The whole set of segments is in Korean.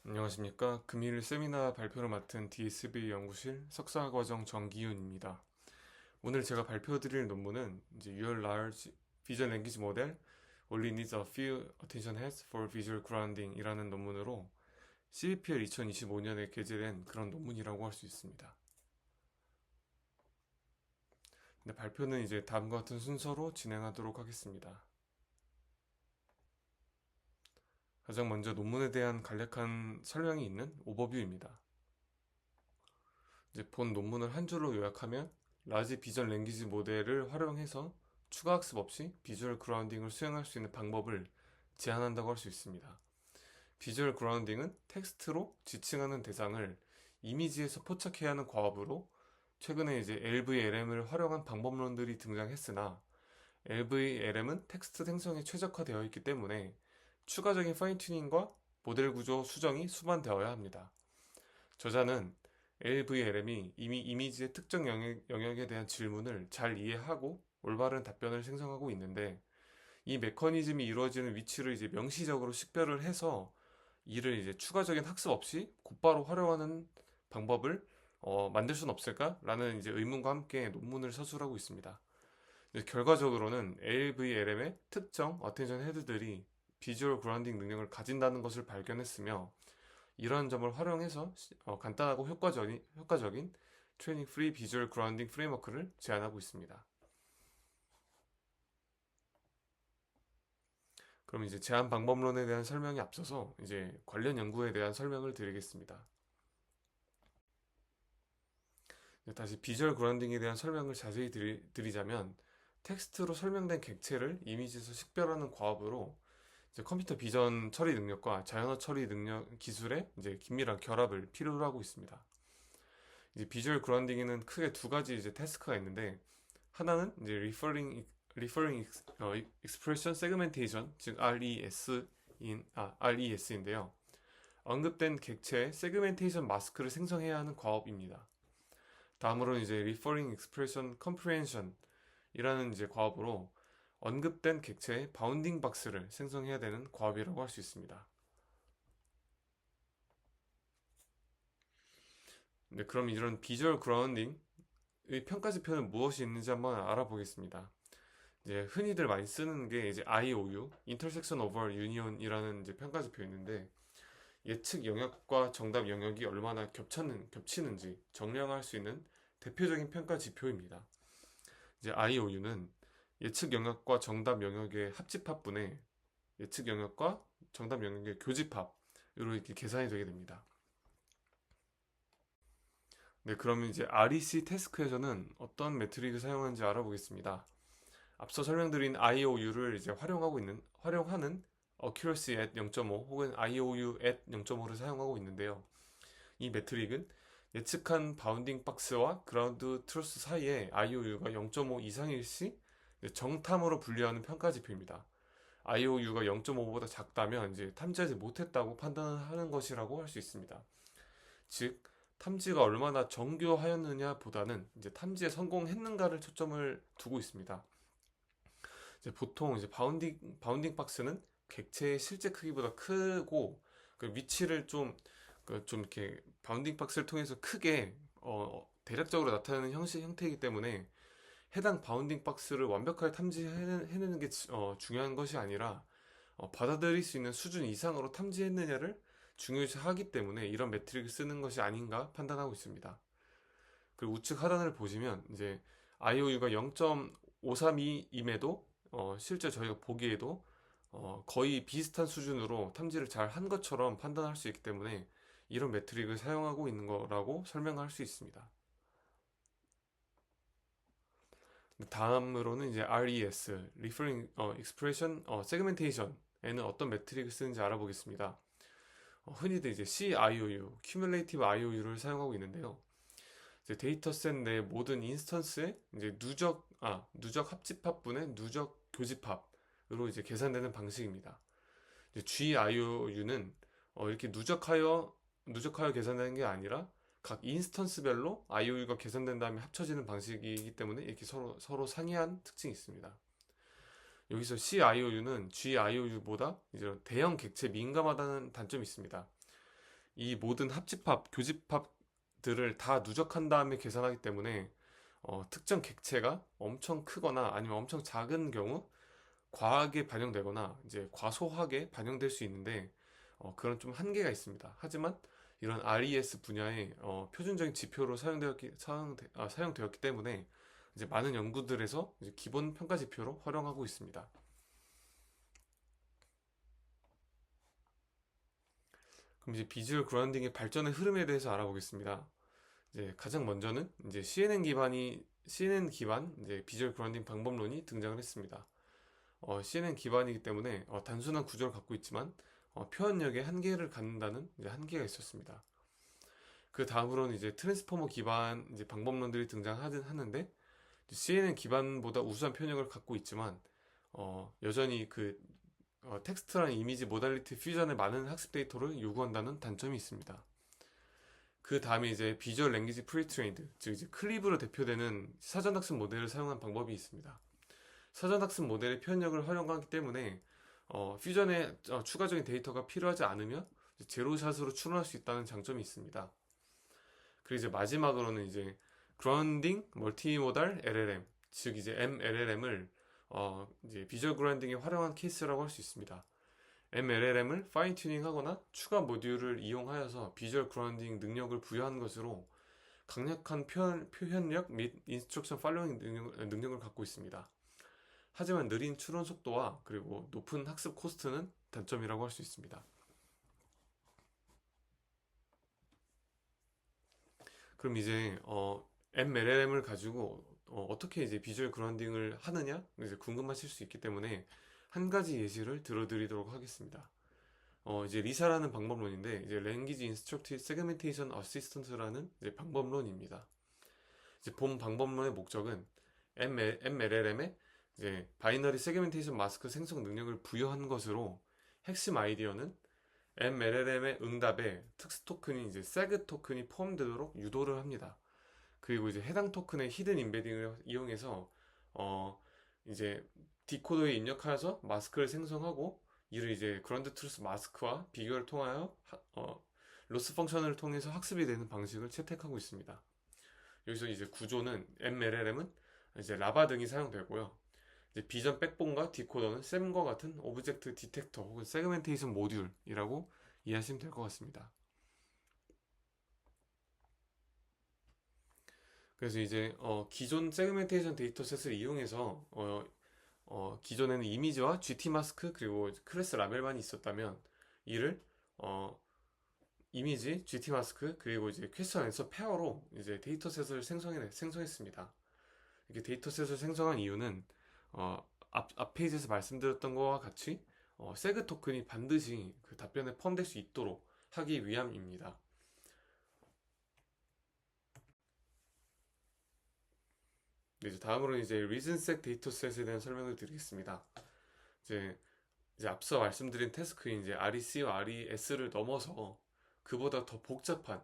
안녕하십니까. 금일 세미나 발표를 맡은 DSB 연구실 석사과정 정기윤입니다. 오늘 제가 발표드릴 논문은 이제 Your Large Vision Language Model only needs a few attention heads for visual grounding 이라는 논문으로 CBPR 2025년에 게재된 그런 논문이라고 할 수 있습니다. 근데 발표는 이제 다음과 같은 순서로 진행하도록 하겠습니다. 가장 먼저 논문에 대한 간략한 설명이 있는 오버뷰입니다. 이제 본 논문을 한 줄로 요약하면 라지 비전 랭귀지 모델을 활용해서 추가 학습 없이 비주얼 그라운딩을 수행할 수 있는 방법을 제안한다고 할 수 있습니다. 비주얼 그라운딩은 텍스트로 지칭하는 대상을 이미지에서 포착해야 하는 과업으로 최근에 이제 LVLM을 활용한 방법론들이 등장했으나 LVLM은 텍스트 생성에 최적화되어 있기 때문에 추가적인 파인튜닝과 모델 구조 수정이 수반되어야 합니다. 저자는 LVLM이 이미 이미지의 특정 영역에 대한 질문을 잘 이해하고 올바른 답변을 생성하고 있는데 이 메커니즘이 이루어지는 위치를 이제 명시적으로 식별을 해서 이를 이제 추가적인 학습 없이 곧바로 활용하는 방법을 만들 수는 없을까라는 이제 의문과 함께 논문을 서술하고 있습니다. 결과적으로는 LVLM의 특정 어텐션 헤드들이 비주얼 그라운딩 능력을 가진다는 것을 발견했으며 이러한 점을 활용해서 간단하고 효과적인 트레이닝 프리 비주얼 그라운딩 프레임워크를 제안하고 있습니다. 그럼 이제 제안 방법론에 대한 설명이 앞서서 이제 관련 연구에 대한 설명을 드리겠습니다. 다시 비주얼 그라운딩에 대한 설명을 자세히 드리자면 텍스트로 설명된 객체를 이미지에서 식별하는 과업으로 이제 컴퓨터 비전 처리 능력과 자연어 처리 능력 기술의 이제 긴밀한 결합을 필요로 하고 있습니다. 이제 비주얼 그라운딩에는 크게 두 가지 이제 태스크가 있는데 하나는 이제 referring expression segmentation 즉 RES인데요. 언급된 객체의 세그멘테이션 마스크를 생성해야 하는 과업입니다. 다음으로는 이제 referring expression comprehension 이라는 이제 과업으로 언급된 객체의 바운딩 박스를 생성해야 되는 과업이라고 할 수 있습니다. 네, 그럼 이런 비주얼 그라운딩의 평가지표는 무엇이 있는지 한번 알아보겠습니다. 이제 흔히들 많이 쓰는 게 이제 IOU, Intersection Over Union이라는 이제 평가지표 있는데 예측 영역과 정답 영역이 얼마나 겹치는지 정량할 수 있는 대표적인 평가 지표입니다. 이제 IOU는 예측 영역과 정답 영역의 합집합분의 예측 영역과 정답 영역의 교집합으로 이렇게 계산이 되게 됩니다. 네, 그러면 이제 REC 태스크에서는 어떤 매트릭을 사용하는지 알아보겠습니다. 앞서 설명드린 IOU를 이제 활용하는 Accuracy at 0.5 혹은 IOU at 0.5를 사용하고 있는데요. 이 매트릭은 예측한 바운딩 박스와 그라운드 트루스 사이에 IOU가 0.5 이상일 시 정탐으로 분류하는 평가 지표입니다. IOU가 0.5보다 작다면 이제 탐지하지 못했다고 판단하는 것이라고 할 수 있습니다. 즉, 탐지가 얼마나 정교하였느냐 보다는 이제 탐지에 성공했는가를 초점을 두고 있습니다. 이제 보통 이제 바운딩 박스는 객체의 실제 크기보다 크고 그 위치를 좀 이렇게 바운딩 박스를 통해서 크게 대략적으로 나타내는 형태이기 때문에 해당 바운딩 박스를 완벽하게 탐지해내는 게 중요한 것이 아니라 받아들일 수 있는 수준 이상으로 탐지했느냐를 중요시하기 때문에 이런 매트릭을 쓰는 것이 아닌가 판단하고 있습니다. 그리고 우측 하단을 보시면 이제 IOU가 0.532임에도 실제 저희가 보기에도 거의 비슷한 수준으로 탐지를 잘 한 것처럼 판단할 수 있기 때문에 이런 매트릭을 사용하고 있는 거라고 설명할 수 있습니다. 다음으로는 이제 RES, Referring Expression Segmentation에는 어떤 매트릭을 쓰는지 알아보겠습니다. 흔히들 이제 CIOU, Cumulative IOU를 사용하고 있는데요. 이제 데이터셋 내 모든 인스턴스의 이제 누적 합집합분의 누적 교집합으로 이제 계산되는 방식입니다. 이제 GIOU는 이렇게 누적하여 계산되는 게 아니라 각 인스턴스별로 IOU가 계산된 다음에 합쳐지는 방식이기 때문에 이렇게 서로 상이한 특징이 있습니다. 여기서 CIOU는 GIOU보다 이제 대형 객체에 민감하다는 단점이 있습니다. 이 모든 합집합, 교집합들을 다 누적한 다음에 계산하기 때문에 특정 객체가 엄청 크거나 아니면 엄청 작은 경우 과하게 반영되거나 이제 과소하게 반영될 수 있는데 그런 좀 한계가 있습니다. 하지만 이런 RES 분야의 표준적인 지표로 사용되었기 때문에 이제 많은 연구들에서 이제 기본 평가 지표로 활용하고 있습니다. 그럼 이제 비주얼 그라운딩의 발전의 흐름에 대해서 알아보겠습니다. 이제 가장 먼저는 이제 CNN 기반 이제 비주얼 그라운딩 방법론이 등장을 했습니다. CNN 기반이기 때문에 단순한 구조를 갖고 있지만 표현력의 한계를 갖는다는 이제 한계가 있었습니다. 그 다음으로는 이제 트랜스포머 기반 이제 방법론들이 등장하는데 CNN 기반보다 우수한 표현력을 갖고 있지만 여전히 텍스트랑 이미지 모달리티 퓨전의 많은 학습 데이터를 요구한다는 단점이 있습니다. 그 다음에 이제 비주얼 랭귀지 프리트레인드, 즉 이제 클립으로 대표되는 사전학습 모델을 사용한 방법이 있습니다. 사전학습 모델의 표현력을 활용하기 때문에 퓨전에 추가적인 데이터가 필요하지 않으며 제로샷으로 추론할 수 있다는 장점이 있습니다. 그리고 이제 마지막으로는 이제 그라운딩 멀티모달 LLM, 즉 이제 MLLM을 이제 비주얼 그라운딩에 활용한 케이스라고 할 수 있습니다. MLLM을 파인 튜닝하거나 추가 모듈을 이용하여서 비주얼 그라운딩 능력을 부여한 것으로 강력한 표현력 및 인스트럭션 팔로잉 능력을 갖고 있습니다. 하지만 느린 추론 속도와 그리고 높은 학습 코스트는 단점이라고 할 수 있습니다. 그럼 이제 MLLM을 가지고 어떻게 이제 비주얼 그라운딩을 하느냐 이제 궁금하실 수 있기 때문에 한 가지 예시를 들어드리도록 하겠습니다. 이제 리사라는 방법론인데 이제 Language Instructed Segmentation Assistant라는 이제 방법론입니다. 이제 본 방법론의 목적은 MLLM에 이제 바이너리 세그멘테이션 마스크 생성 능력을 부여한 것으로 핵심 아이디어는 MLLM의 응답에 특수 토큰인 이제 세그 토큰이 포함되도록 유도를 합니다. 그리고 이제 해당 토큰의 히든 임베딩을 이용해서 이제 디코더에 입력하여서 마스크를 생성하고 이를 이제 그라운드 트루스 마스크와 비교를 통하여 로스 펑션을 통해서 학습이 되는 방식을 채택하고 있습니다. 여기서 이제 구조는 MLLM은 이제 라바 등이 사용되고요. 이제 비전 백본과 디코더는 셈과 같은 오브젝트 디텍터 혹은 세그멘테이션 모듈이라고 이해하시면 될 것 같습니다. 그래서 이제 기존 세그멘테이션 데이터셋을 이용해서 기존에는 이미지와 GT 마스크 그리고 클래스 라벨만이 있었다면 이를 이미지, GT 마스크 그리고 이제 퀘스천 앤서 페어로 이제 데이터셋을 생성했습니다. 이렇게 데이터셋을 생성한 이유는 앞 페이지에서 말씀드렸던 것과 같이 세그 토큰이 반드시 그 답변에 포함될 수 있도록 하기 위함입니다. 이제 다음으로는 이제 리즌색 데이터셋에 대한 설명을 드리겠습니다. 이제 앞서 말씀드린 태스크인 이제 REC와 RES를 넘어서 그보다 더 복잡한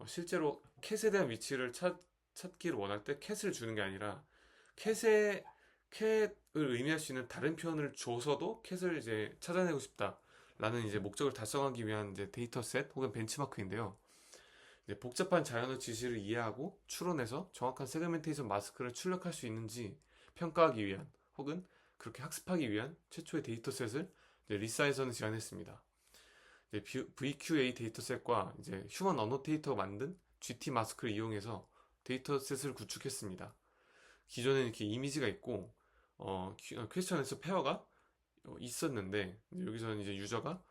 실제로 캣에 대한 위치를 찾기를 원할 때 캣을 주는 게 아니라 캣을 의미할 수 있는 다른 표현을 줘서도 캣을 이제 찾아내고 싶다라는 이제 목적을 달성하기 위한 이제 데이터셋 혹은 벤치마크인데요. 이제 복잡한 자연어 지시를 이해하고 추론해서 정확한 세그멘테이션 마스크를 출력할 수 있는지 평가하기 위한 혹은 그렇게 학습하기 위한 최초의 데이터셋을 이제 리사에서는 제안했습니다. 이제 VQA 데이터셋과 이제 휴먼 어노테이터가 만든 GT 마스크를 이용해서 데이터셋을 구축했습니다. 기존에는 이렇게 이미지가 있고 퀘스천에서 페어가 있었는데 여기서는 이제 유저가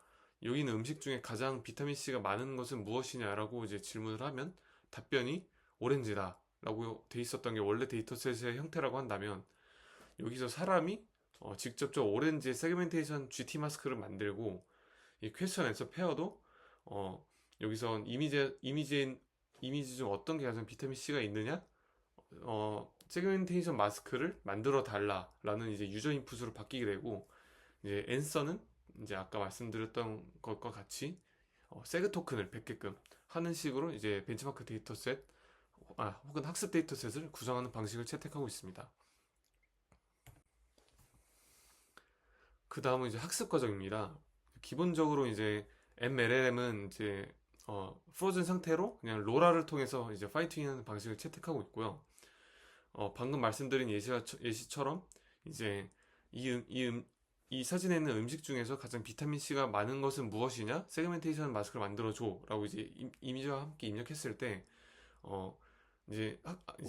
여기 있는 음식 중에 가장 비타민 C가 많은 것은 무엇이냐라고 이제 질문을 하면 답변이 오렌지다 라고 돼 있었던 게 원래 데이터셋의 형태라고 한다면 여기서 사람이 직접적 오렌지의 세그멘테이션 GT 마스크를 만들고 이 퀘스천 앤서 페어도 여기서 이미지 중 어떤 게 가장 비타민 C가 있느냐 세그멘테이션 마스크를 만들어 달라라는 이제 유저 인풋으로 바뀌게 되고 이제 앤서는 이제 아까 말씀드렸던 것과 같이 세그 토큰을 100개끔 하는 식으로 이제 벤치마크 데이터셋 혹은 학습 데이터셋을 구성하는 방식을 채택하고 있습니다. 그 다음은 이제 학습 과정입니다. 기본적으로 이제 MLLM은 이제 프로즌 상태로 그냥 로라를 통해서 이제 파인 튜닝하는 방식을 채택하고 있고요. 방금 말씀드린 예시처럼 이제 이, 음, 이, 음, 이 사진에 있는 음식 중에서 가장 비타민 C가 많은 것은 무엇이냐? 세그멘테이션 마스크를 만들어줘 라고 이제 이미지와 함께 입력했을 때 어, 이제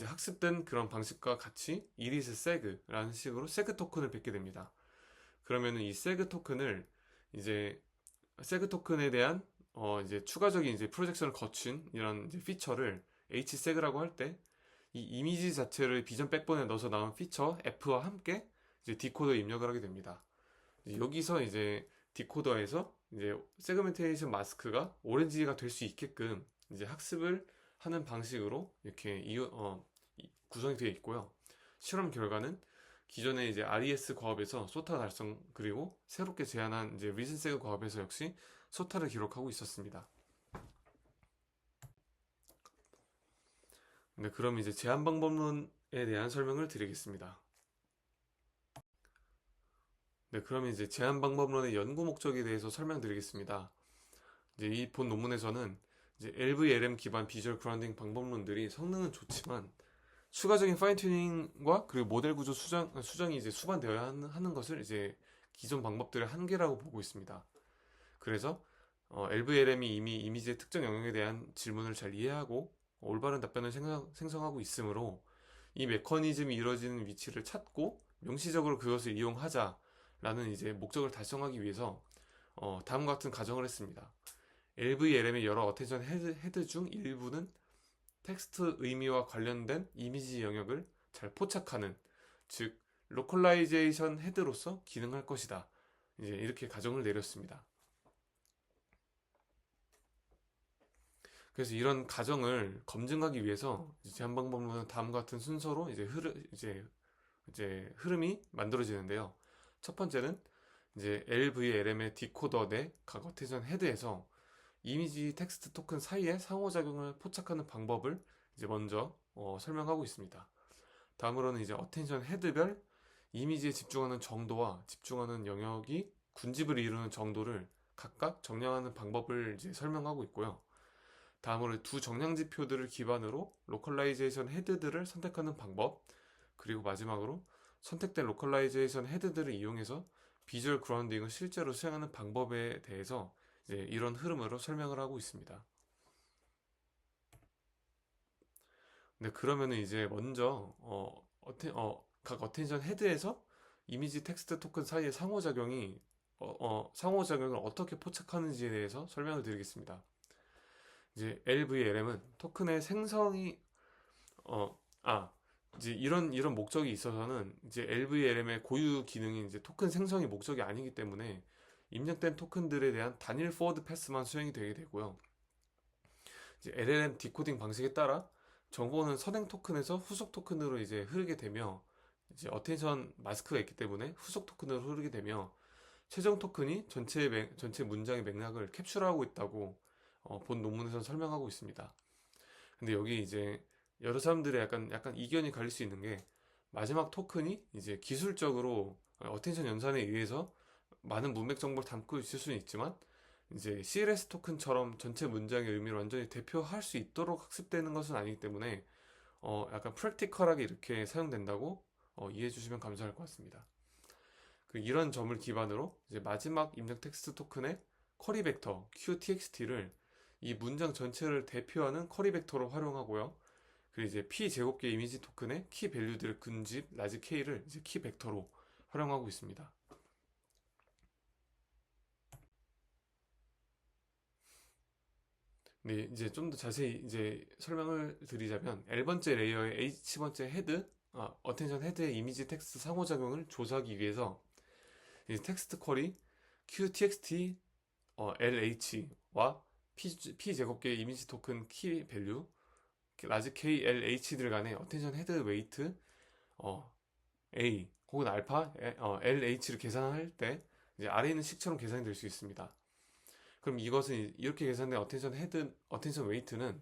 학습된 그런 방식과 같이 이리스 세그라는 식으로 세그 토큰을 뱉게 됩니다. 그러면은 이 세그 토큰을 이제 세그 토큰에 대한 이제 추가적인 이제 프로젝션을 거친 이런 이제 피처를 H세그라고 할 때 이 이미지 자체를 비전 백본에 넣어서 나온 피처 F와 함께 이제 디코더 입력을 하게 됩니다. 여기서 이제 디코더에서 이제 세그멘테이션 마스크가 오렌지가 될 수 있게끔 이제 학습을 하는 방식으로 이렇게 구성이 되어 있고요. 실험 결과는 기존의 이제 RES 과업에서 소타 달성 그리고 새롭게 제안한 이제 리슨세그 과업에서 역시 소타를 기록하고 있었습니다. 네, 그럼 이제 제한 방법론에 대한 설명을 드리겠습니다. 네, 그럼 이제 제한 방법론의 연구 목적에 대해서 설명드리겠습니다. 이제 이 본 논문에서는 이제 LVLM 기반 비주얼 그라운딩 방법론들이 성능은 좋지만 추가적인 파인 튜닝과 그리고 모델 구조 수정이 이제 수반되어야 하는 것을 이제 기존 방법들의 한계라고 보고 있습니다. 그래서 LVLM이 이미 이미지의 특정 영역에 대한 질문을 잘 이해하고 올바른 답변을 생성하고 있으므로 이 메커니즘이 이루어지는 위치를 찾고 명시적으로 그것을 이용하자라는 이제 목적을 달성하기 위해서 다음과 같은 가정을 했습니다. LVLM의 여러 어텐션 헤드 중 일부는 텍스트 의미와 관련된 이미지 영역을 잘 포착하는, 즉 로컬라이제이션 헤드로서 기능할 것이다. 이제 이렇게 가정을 내렸습니다. 그래서 이런 가정을 검증하기 위해서 제한 방법론은 다음과 같은 순서로 이제 흐름이 만들어지는데요. 첫 번째는 이제 LVLM의 디코더 내 각 어텐션 헤드에서 이미지 텍스트 토큰 사이의 상호작용을 포착하는 방법을 이제 먼저 설명하고 있습니다. 다음으로는 이제 어텐션 헤드별 이미지에 집중하는 정도와 집중하는 영역이 군집을 이루는 정도를 각각 정량하는 방법을 이제 설명하고 있고요. 다음으로 두 정량 지표들을 기반으로 로컬라이제이션 헤드들을 선택하는 방법, 그리고 마지막으로 선택된 로컬라이제이션 헤드들을 이용해서 비주얼 그라운딩을 실제로 수행하는 방법에 대해서 이제 이런 흐름으로 설명을 하고 있습니다. 네, 그러면은 이제 먼저 각 어텐션 헤드에서 이미지 텍스트 토큰 사이의 상호작용을 어떻게 포착하는지에 대해서 설명을 드리겠습니다. 이제 LVLM은 토큰의 생성이 어, 아, 이제 이런 목적이 있어서는 이제 LVLM의 고유 기능인 이제 토큰 생성이 목적이 아니기 때문에 입력된 토큰들에 대한 단일 포워드 패스만 수행이 되게 되고요. 이제 LLM 디코딩 방식에 따라 정보는 선행 토큰에서 후속 토큰으로 이제 흐르게 되며 이제 어텐션 마스크가 있기 때문에 후속 토큰으로 흐르게 되며 최종 토큰이 전체 문장의 맥락을 캡처하고 있다고 본 논문에서 설명하고 있습니다. 근데 여기 이제 여러 사람들의 약간 이견이 갈릴 수 있는 게 마지막 토큰이 이제 기술적으로 어텐션 연산에 의해서 많은 문맥 정보를 담고 있을 수는 있지만 이제 CLS 토큰처럼 전체 문장의 의미를 완전히 대표할 수 있도록 학습되는 것은 아니기 때문에 약간 프랙티컬하게 이렇게 사용된다고 이해해 주시면 감사할 것 같습니다. 이런 점을 기반으로 이제 마지막 입력 텍스트 토큰의 쿼리 벡터 QTXT를 이 문장 전체를 대표하는 쿼리 벡터로 활용하고요. 그리고 이제 P 제곱계 이미지 토큰의 키 밸류들의 근집 라지 K를 이제 키 벡터로 활용하고 있습니다. 네, 이제 좀 더 자세히 이제 설명을 드리자면 L번째 레이어의 H번째 어텐션 헤드의 이미지 텍스트 상호작용을 조사하기 위해서 이제 텍스트 쿼리 QTXT LH와 P 제곱계 이미지 토큰 키 밸류 라지 K LH들 간의 어텐션 헤드 웨이트 A 혹은 알파 LH를 계산할 때 이제 아래 있는 식처럼 계산이 될 수 있습니다. 그럼 이것은 이렇게 계산된 어텐션 웨이트는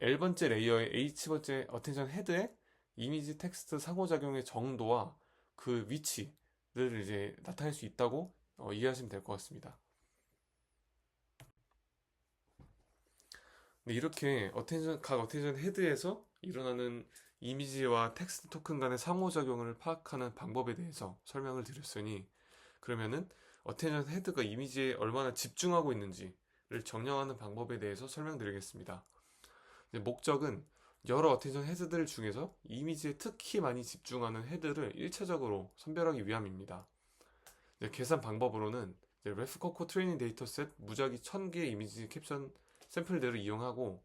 L번째 레이어의 H번째 어텐션 헤드의 이미지 텍스트 상호작용의 정도와 그 위치를 이제 나타낼 수 있다고 이해하시면 될 것 같습니다. 네, 이렇게 각 어텐션 헤드에서 일어나는 이미지와 텍스트 토큰 간의 상호작용을 파악하는 방법에 대해서 설명을 드렸으니, 그러면은 어텐션 헤드가 이미지에 얼마나 집중하고 있는지를 정량하는 방법에 대해서 설명드리겠습니다. 목적은 여러 어텐션 헤드들 중에서 이미지에 특히 많이 집중하는 헤드를 1차적으로 선별하기 위함입니다. 계산 방법으로는 레프커코 트레이닝 데이터셋 무작위 1000개의 이미지 캡션 샘플들을 이용하고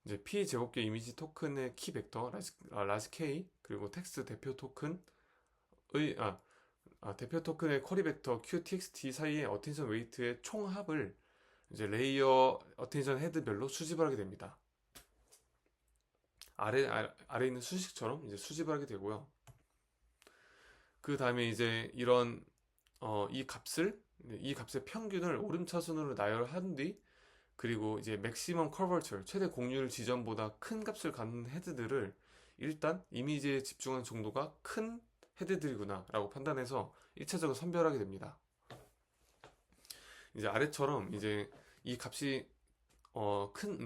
이제 P 제곱계 이미지 토큰의 키 벡터 라지 K 그리고 텍스트 대표 토큰의 대표 토큰의 쿼리 벡터 QTXT 사이의 어텐션 웨이트의 총합을 이제 레이어 어텐션 헤드별로 수집을 하게 됩니다. 아래 있는 수식처럼 이제 수집을 하게 되고요. 그 다음에 이제 이 값의 평균을 오름차순으로 나열한 뒤, 그리고 이제 맥시멈 커버처 최대 공률 지점보다 큰 값을 갖는 헤드들을 일단 이미지에 집중한 정도가 큰 헤드들이구나 라고 판단해서 1차적으로 선별하게 됩니다. 이제 아래처럼 이제 이 값이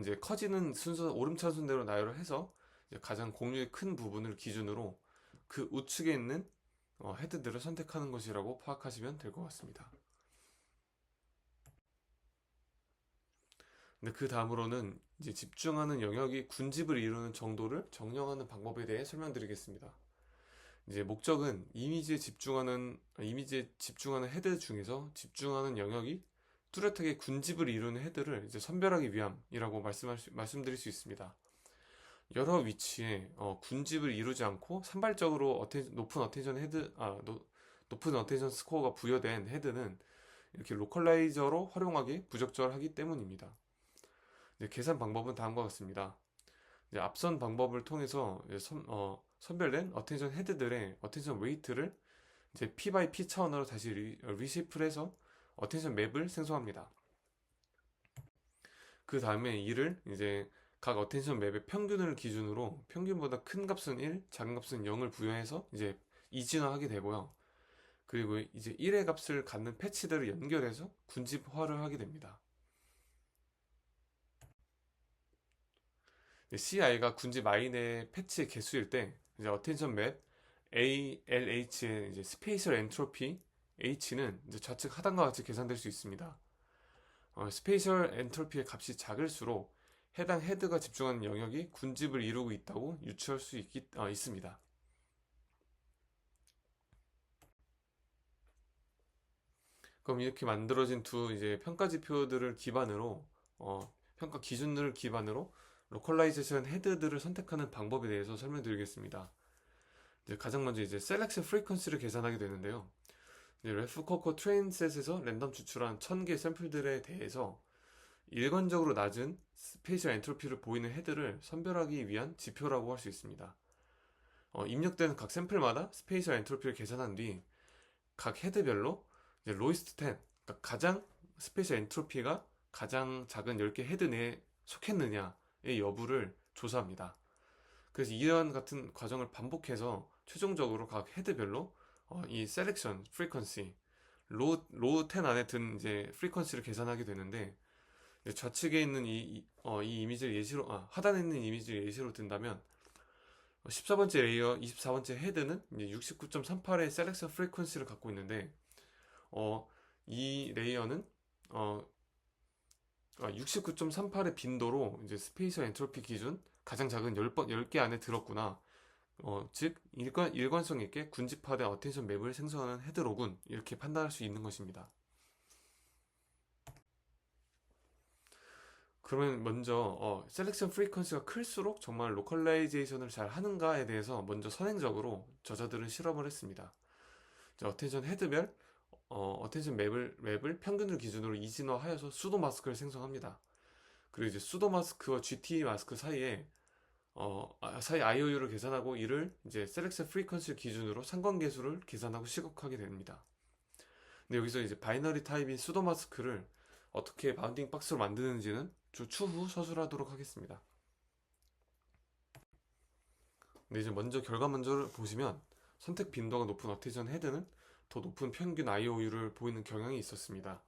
이제 커지는 순서 오름차순대로 나열을 해서 이제 가장 공률이 큰 부분을 기준으로 그 우측에 있는 헤드들을 선택하는 것이라고 파악하시면 될 것 같습니다. 근데 그 다음으로는 이제 집중하는 영역이 군집을 이루는 정도를 정령하는 방법에 대해 설명드리겠습니다. 이제 목적은 이미지에 집중하는 헤드 중에서 집중하는 영역이 뚜렷하게 군집을 이루는 헤드를 이제 선별하기 위함이라고 말씀드릴 수 있습니다. 여러 위치에 군집을 이루지 않고 산발적으로 높은 어텐션 스코어가 부여된 헤드는 이렇게 로컬라이저로 활용하기 부적절하기 때문입니다. 계산 방법은 다음과 같습니다. 앞선 방법을 통해서 선별된 어텐션 헤드들의 어텐션 웨이트를 이제 P by P 차원으로 다시 리시프를 해서 어텐션 맵을 생성합니다. 그 다음에 이를 이제 각 어텐션 맵의 평균을 기준으로 평균보다 큰 값은 1, 작은 값은 0을 부여해서 이제 이진화하게 되고요. 그리고 이제 1의 값을 갖는 패치들을 연결해서 군집화를 하게 됩니다. CI가 군집 i의 패치의 개수일 때 이제 어텐션 맵 ALH의 이제 스페이셜 엔트로피 H는 이제 좌측 하단과 같이 계산될 수 있습니다. 스페이셜 엔트로피의 값이 작을수록 해당 헤드가 집중하는 영역이 군집을 이루고 있다고 유추할 수 있습니다. 그럼 이렇게 만들어진 두 이제 평가 지표들을 기반으로 평가 기준들을 기반으로 로컬라이제이션 헤드들을 선택하는 방법에 대해서 설명드리겠습니다. 이제 가장 먼저 이제 셀렉션 프리퀀시를 계산하게 되는데요. 레프커코 트레인셋에서 랜덤 추출한 1000개 샘플들에 대해서 일관적으로 낮은 스페이셜 엔트로피를 보이는 헤드를 선별하기 위한 지표라고 할 수 있습니다. 입력되는 각 샘플마다 스페이셜 엔트로피를 계산한 뒤 각 헤드별로 이제 로이스트 10, 그러니까 가장 스페이셜 엔트로피가 가장 작은 10개 헤드 내에 속했느냐의 여부를 조사합니다. 그래서 이러한 같은 과정을 반복해서 최종적으로 각 헤드별로 이 셀렉션 프리퀀시 로우 10 안에 든 이제 프리퀀시를 계산하게 되는데, 좌측에 있는 이 이미지를 하단에 있는 이미지를 예시로 든다면 14번째 레이어 24번째 헤드는 이제 69.38의 셀렉션 프리퀀시를 갖고 있는데 이 레이어는 69.38의 빈도로 이제 스페이셜 엔트로피 기준 가장 작은 10개 안에 들었구나. 즉 일관성 있게 군집화된 어텐션 맵을 생성하는 헤드로군, 이렇게 판단할 수 있는 것입니다. 그러면 먼저 셀렉션 프리퀀시가 클수록 정말 로컬라이제이션을 잘 하는가에 대해서 먼저 선행적으로 저자들은 실험을 했습니다. 어텐션 헤드별 어텐션 맵을 평균을 기준으로 이진화하여서 수도 마스크를 생성합니다. 그리고 이제 수도 마스크와 GT 마스크 사이에 사이 IOU를 계산하고 이를 이제 셀렉션 프리퀀시 기준으로 상관계수를 계산하고 시각하게 됩니다. 근데 여기서 이제 바이너리 타입인 수도 마스크를 어떻게 바운딩 박스로 만드는지는 추후 서술하도록 하겠습니다. 근데 이제 먼저 결과문서를 보시면 선택 빈도가 높은 어텐션 헤드는 더 높은 평균 IOU를 보이는 경향이 있었습니다.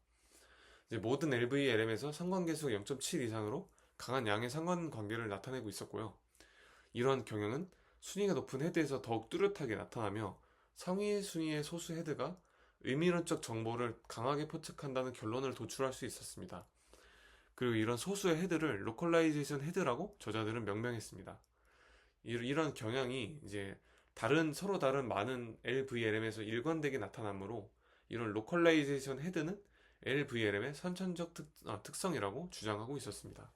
이제 모든 LVLM에서 상관계수가 0.7 이상으로 강한 양의 상관관계를 나타내고 있었고요. 이런 경향은 순위가 높은 헤드에서 더욱 뚜렷하게 나타나며 상위 순위의 소수 헤드가 의미론적 정보를 강하게 포착한다는 결론을 도출할 수 있었습니다. 그리고 이런 소수의 헤드를 로컬라이제이션 헤드라고 저자들은 명명했습니다. 이런 경향이 이제 서로 다른 많은 LVLM에서 일관되게 나타나므로 이런 로컬라이제이션 헤드는 LVLM의 선천적 특성이라고 주장하고 있었습니다.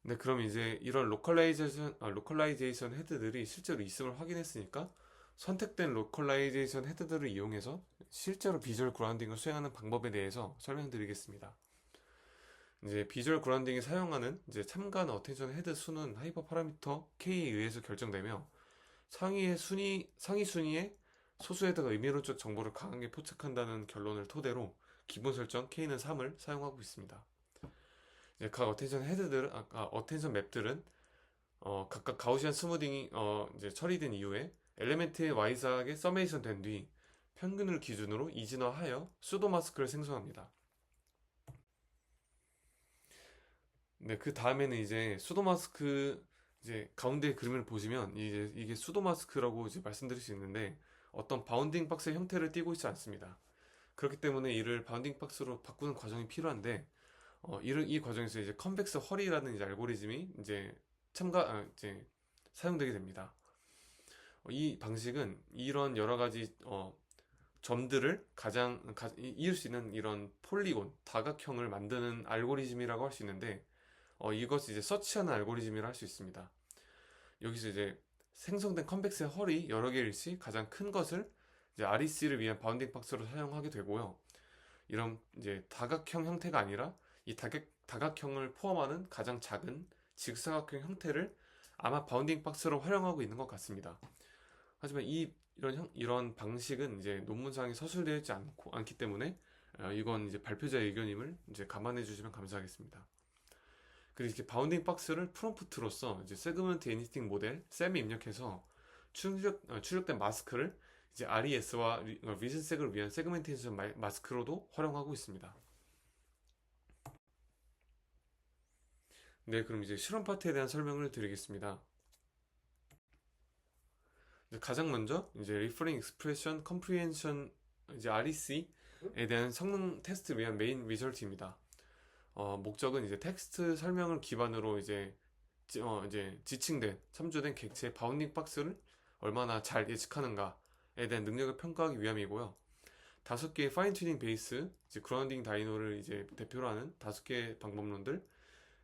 네, 그럼 이제 이런 로컬라이제이션 헤드들이 실제로 있음을 확인했으니까 선택된 로컬라이제이션 헤드들을 이용해서 실제로 비주얼 그라운딩을 수행하는 방법에 대해서 설명드리겠습니다. 이제 비주얼 그라운딩이 사용하는 이제 참관 어텐션 헤드 수는 하이퍼 파라미터 K에 의해서 결정되며 상위 순위의 소수 헤드가 의미론적 정보를 강하게 포착한다는 결론을 토대로 기본 설정 K는 3을 사용하고 있습니다. 이제 각 어텐션 맵들은 각각 가우시안 스무딩이 이제 처리된 이후에 엘리멘트의 와이즈하게 서메이션 된 뒤 평균을 기준으로 이진화하여 수도 마스크를 생성합니다. 네, 그 다음에는 이제 수도 마스크 이제 가운데 그림을 보시면 이제 이게 수도 마스크라고 이제 말씀드릴 수 있는데 어떤 바운딩 박스의 형태를 띠고 있지 않습니다. 그렇기 때문에 이를 바운딩 박스로 바꾸는 과정이 필요한데 이 과정에서 이제 컨벡스 헐이라는 이제 알고리즘이 이제 사용되게 됩니다. 이 방식은 이런 여러 가지 점들을 이을 수 있는 이런 폴리곤, 다각형을 만드는 알고리즘이라고 할 수 있는데 이것을 이제 서치하는 알고리즘이라 할 수 있습니다. 여기서 이제 생성된 컨벡스의 헐이 여러 개일 시 가장 큰 것을 이제 REC를 위한 바운딩 박스로 사용하게 되고요. 이런 이제 다각형 형태가 아니라 이 다각형을 포함하는 가장 작은 직사각형 형태를 아마 바운딩 박스로 활용하고 있는 것 같습니다. 하지만 이런 방식은 이제 논문상에 서술되어 있지 않기 때문에 이건 이제 발표자의 의견임을 이제 감안해 주시면 감사하겠습니다. 그리고 이렇게 바운딩 박스를 프롬프트로서 이제 세그먼트 애니스팅 모델 SAM에 입력해서 출력된 마스크를 이제 RES와 리슨색을 위한 세그멘테이션 마스크로도 활용하고 있습니다. 네, 그럼 이제 실험 파트에 대한 설명을 드리겠습니다. 가장 먼저 이제 Referring Expression Comprehension 이제 REC에 대한 성능 테스트를 위한 메인 리설트입니다. 목적은 이제 텍스트 설명을 기반으로 이제 지칭된 참조된 객체의 바운딩 박스를 얼마나 잘 예측하는가에 대한 능력을 평가하기 위함이고요. 5개의 파인 튜닝 베이스, 이제 그라운딩 다이노를 이제 대표로 하는 5개의 방법론들,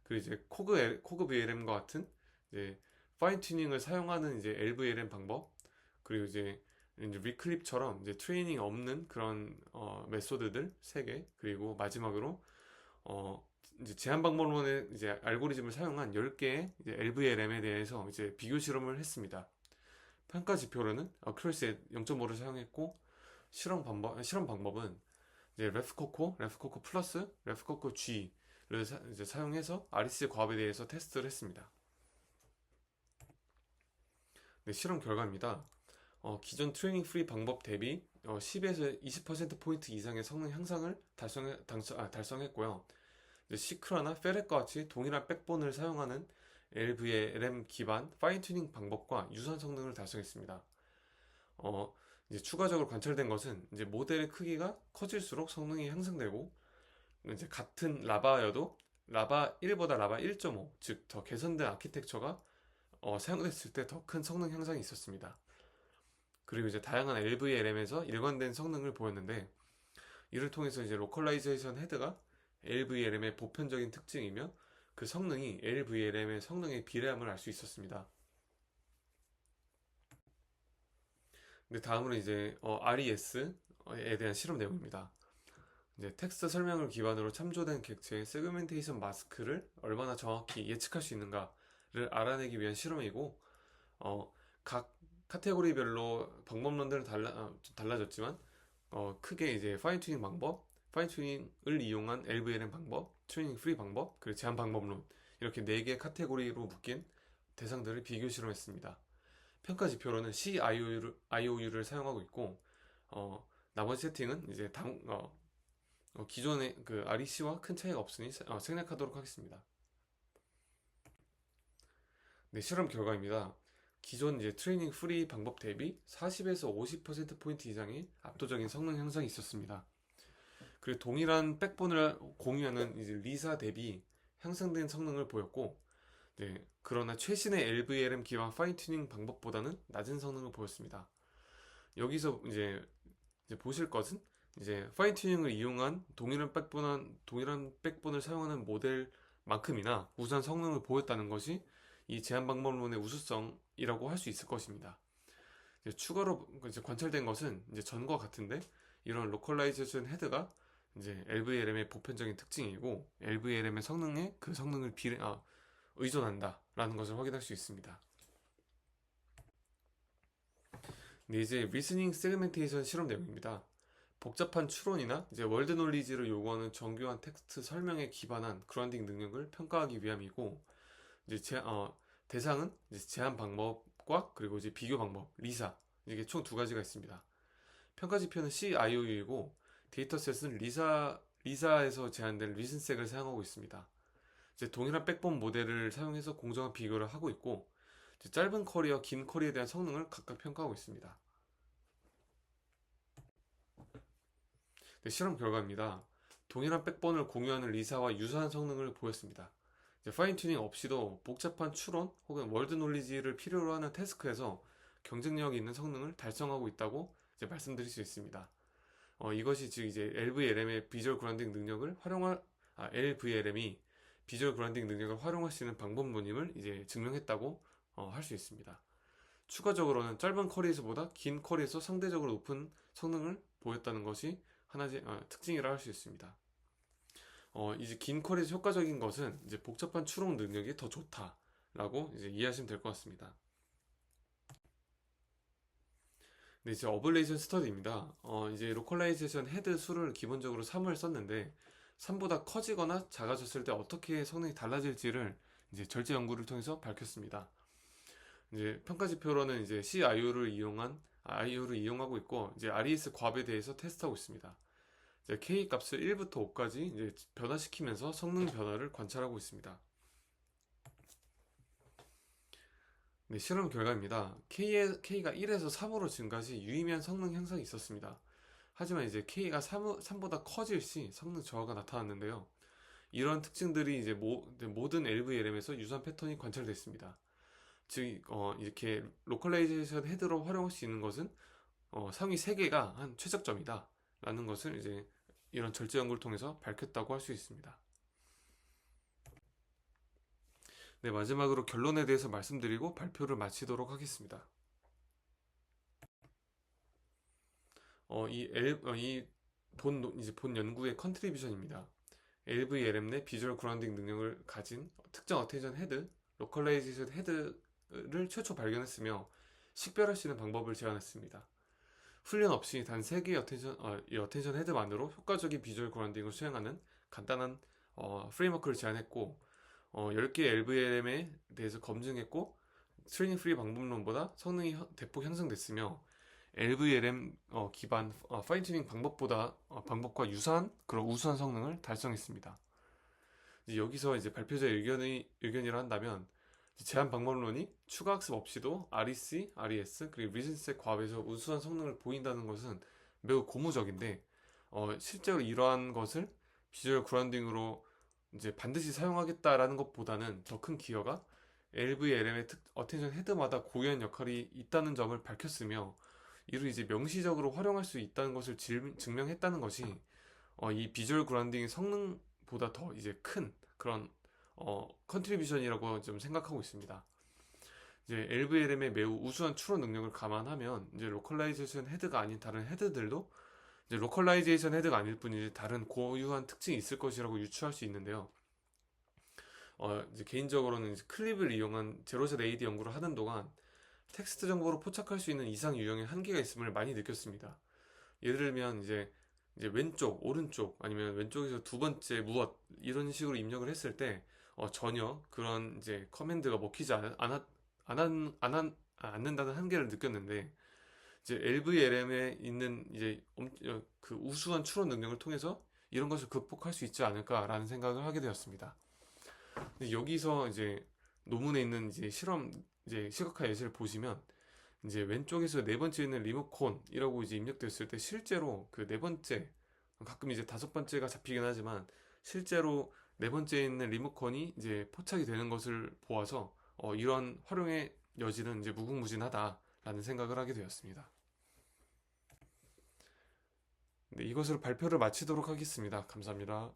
그리고 이제 코그 VLM과 같은 이제 파인 튜닝을 사용하는 이제 LVLM 방법, 그리고 이제 리클립처럼 이제 트레이닝 없는 그런 메소드들 3개, 그리고 마지막으로 이제 제한 방법론의 이제 알고리즘을 사용한 10개의 이제 LVLM에 대해서 이제 비교 실험을 했습니다. 평가 지표로는 어큐러시 0.5를 사용했고 실험 방법은 이제 레프코코 플러스 레프코코 G를 이제 사용해서 REC 과업에 대해서 테스트를 했습니다. 네, 실험 결과입니다. 기존 트레이닝 프리 방법 대비 10에서 20%포인트 이상의 성능 향상을 달성했고요. 시크라나 페렛과 같이 동일한 백본을 사용하는 LVLM 기반 파인 튜닝 방법과 유사한 성능을 달성했습니다. 이제 추가적으로 관찰된 것은 이제 모델의 크기가 커질수록 성능이 향상되고 이제 같은 라바여도 라바 1보다 라바 1.5, 즉 더 개선된 아키텍처가 사용됐을 때 더 큰 성능 향상이 있었습니다. 그리고 이제 다양한 LVLM에서 일관된 성능을 보였는데 이를 통해서 이제 로컬라이제이션 헤드가 LVLM의 보편적인 특징이며 그 성능이 LVLM의 성능에 비례함을 알 수 있었습니다. 근데 다음으로 이제 RES에 대한 실험 내용입니다. 이제 텍스트 설명을 기반으로 참조된 객체의 세그멘테이션 마스크를 얼마나 정확히 예측할 수 있는가를 알아내기 위한 실험이고 각 카테고리별로 방법론들은 달라졌지만 크게 이제 파인 튜닝을 이용한 LVLM 방법, 튜닝 프리 방법, 그리고 제한 방법론 이렇게 4개 카테고리로 묶인 대상들을 비교 실험했습니다. 평가 지표로는 CIOU를 사용하고 있고 나머지 세팅은 이제 기존의 그 REC와 큰 차이가 없으니 생략하도록 하겠습니다. 네, 실험 결과입니다. 기존 이제 트레이닝 프리 방법 대비 40에서 50%포인트 이상의 압도적인 성능 향상이 있었습니다. 그리고 동일한 백본을 공유하는 이제 리사 대비 향상된 성능을 보였고, 네, 그러나 최신의 LVLM 기반 파인 튜닝 방법보다는 낮은 성능을 보였습니다. 여기서 이제 보실 것은 이제 파인 튜닝을 이용한 동일한 백본을 사용하는 모델만큼이나 우수한 성능을 보였다는 것이 이 제한 방법론의 우수성이라고 할 수 있을 것입니다. 이제 추가로 이제 관찰된 것은 이제 전과 같은데 이런 로컬라이제이션 헤드가 이제 LVLM의 보편적인 특징이고 LVLM의 성능에 그 성능을 의존한다라는 것을 확인할 수 있습니다. 네, 이제 리스닝 세그멘테이션 실험 내용입니다. 복잡한 추론이나 이제 월드 놀리지를 요구하는 정교한 텍스트 설명에 기반한 그라운딩 능력을 평가하기 위함이고 대상은 이제 제한 방법과 그리고 이제 비교 방법, 리사 이게 총 두 가지가 있습니다. 평가 지표는 CIOU이고 데이터셋은 리사에서 제한된 리슨색을 사용하고 있습니다. 이제 동일한 백본 모델을 사용해서 공정한 비교를 하고 있고 짧은 쿼리와 긴 쿼리에 대한 성능을 각각 평가하고 있습니다. 네, 실험 결과입니다. 동일한 백본을 공유하는 리사와 유사한 성능을 보였습니다. 파인 튜닝 없이도 복잡한 추론 혹은 월드 놀리지를 필요로 하는 태스크에서 경쟁력 있는 성능을 달성하고 있다고 말씀드릴 수 있습니다. 이것이 즉 이제 LVLM의 비주얼 그라운딩 능력을 LVLM이 비주얼 그라운딩 능력을 활용할 수 있는 방법론임을 이제 증명했다고 할 수 있습니다. 추가적으로는 짧은 쿼리에서보다 긴 쿼리에서 상대적으로 높은 성능을 보였다는 것이 하나의 특징이라 할 수 있습니다. 이제 긴 쿼리에서 효과적인 것은 이제 복잡한 추론 능력이 더 좋다라고 이제 이해하시면 될 것 같습니다. 네, 이제 어블레이션 스터디입니다. 이제 로컬라이제이션 헤드 수를 기본적으로 3을 썼는데 3보다 커지거나 작아졌을 때 어떻게 성능이 달라질지를 이제 절제 연구를 통해서 밝혔습니다. 이제 평가 지표로는 이제 IO를 이용하고 있고 이제 RES 값에 대해서 테스트하고 있습니다. 이제 K 값을 1부터 5까지 이제 변화시키면서 성능 변화를 관찰하고 있습니다. 네, 실험 결과입니다. K가 1에서 3으로 증가 시 유의미한 성능 향상이 있었습니다. 하지만 이제 K가 3보다 커질 시 성능 저하가 나타났는데요. 이런 특징들이 이제 모든 LVLM에서 유사한 패턴이 관찰됐습니다. 즉, 이렇게 로컬라이제이션 헤드로 활용할 수 있는 것은 상위 3개가 한 최적점이다 라는 것을 이제 이런 절제 연구를 통해서 밝혔다고 할 수 있습니다. 네, 마지막으로 결론에 대해서 말씀드리고 발표를 마치도록 하겠습니다. 이제 본 연구의 컨트리뷰션입니다. LVLM 내 비주얼 그라운딩 능력을 가진 특정 어텐션 헤드, 로컬라이제이션 헤드를 최초 발견했으며 식별할 수 있는 방법을 제안했습니다. 훈련 없이 단 3개의 어텐션 헤드만으로 효과적인 비주얼 그라운딩을 수행하는 간단한 프레임워크를 제안했고 10개의 LVLM에 대해서 검증했고 트레이닝 프리 방법론보다 성능이 대폭 향상됐으며 LVLM 기반 파인 튜닝 방법과 유사한 그런 우수한 성능을 달성했습니다. 여기서 이제 발표자의 의견이라 한다면 제한 방법론이 추가 학습 없이도 REC, RES 그리고 리슨셋 과업에서 우수한 성능을 보인다는 것은 매우 고무적인데 실제로 이러한 것을 비주얼 그라운딩으로 이제 반드시 사용하겠다라는 것보다는 더 큰 기여가 LVLM의 어텐션 헤드마다 고유한 역할이 있다는 점을 밝혔으며 이를 이제 명시적으로 활용할 수 있다는 것을 증명했다는 것이 이 비주얼 그라운딩의 성능보다 더 이제 큰 그런 컨트리뷰션이라고 좀 생각하고 있습니다. 이제 LVLM의 매우 우수한 추론 능력을 감안하면 이제 로컬라이제이션 헤드가 아닌 다른 헤드들도 이제 로컬라이제이션 헤드가 아닐 뿐이지 다른 고유한 특징이 있을 것이라고 유추할 수 있는데요. 이제 개인적으로는 이제 클립을 이용한 제로셋 AD 연구를 하는 동안 텍스트 정보로 포착할 수 있는 이상 유형의 한계가 있음을 많이 느꼈습니다. 예를 들면 이제 왼쪽, 오른쪽 아니면 왼쪽에서 두 번째 무엇 이런 식으로 입력을 했을 때 전혀 그런 이제 커맨드가 먹히지 않는다는 한계를 느꼈는데 이제 LVLM에 있는 이제 그 우수한 추론 능력을 통해서 이런 것을 극복할 수 있지 않을까라는 생각을 하게 되었습니다. 근데 여기서 이제 논문에 있는 이제 실험 이제 시각화 예시를 보시면 이제 왼쪽에서 네 번째 있는 리모콘이라고 이제 입력됐을 때 실제로 그 네 번째, 가끔 이제 다섯 번째가 잡히긴 하지만 실제로 네 번째에 있는 리모컨이 이제 포착이 되는 것을 보아서 이런 활용의 여지는 이제 무궁무진하다라는 생각을 하게 되었습니다. 네, 이것으로 발표를 마치도록 하겠습니다. 감사합니다.